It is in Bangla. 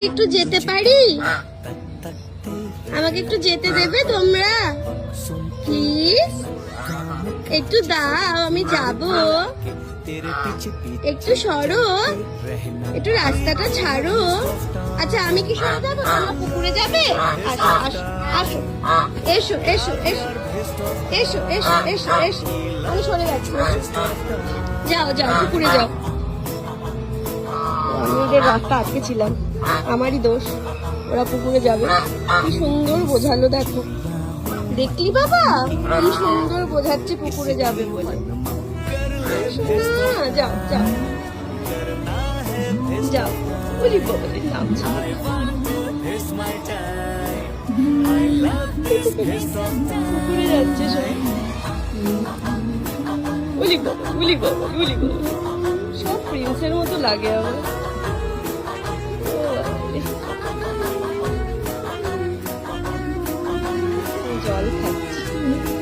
একটু যেতে পারি? আমাকে একটু যেতে দেবে তোমরা প্লিজ? একটু দাও, আমি যাব। একটু সরো, একটু রাস্তাটা ছাড়ো। আচ্ছা আমি কি সরে যাবো? তোমরা পুকুরে যাবে? আসো আসো আসো, এসো এসো এসো এসো এসো এসো এসো। আমি সরে যাচ্ছি, যাও যাও পুকুরে যাও। আমি ওদের রাস্তা আটকে ছিলাম, আমারই দোষ। ওরা পুকুরে যাবে। কি সুন্দর বোঝালো দেখো, দেখলি বাবা কি সুন্দর বোঝাচ্ছে পুকুরে যাবে বলে। যাও যাও যাও, বলি বলে নামছি। পুকুরে যাচ্ছে সব, বলি বাবা বলি বাবা বলি বাবা, সব প্রিন্সের মতো লাগে আমার। জল খাচ্ছি।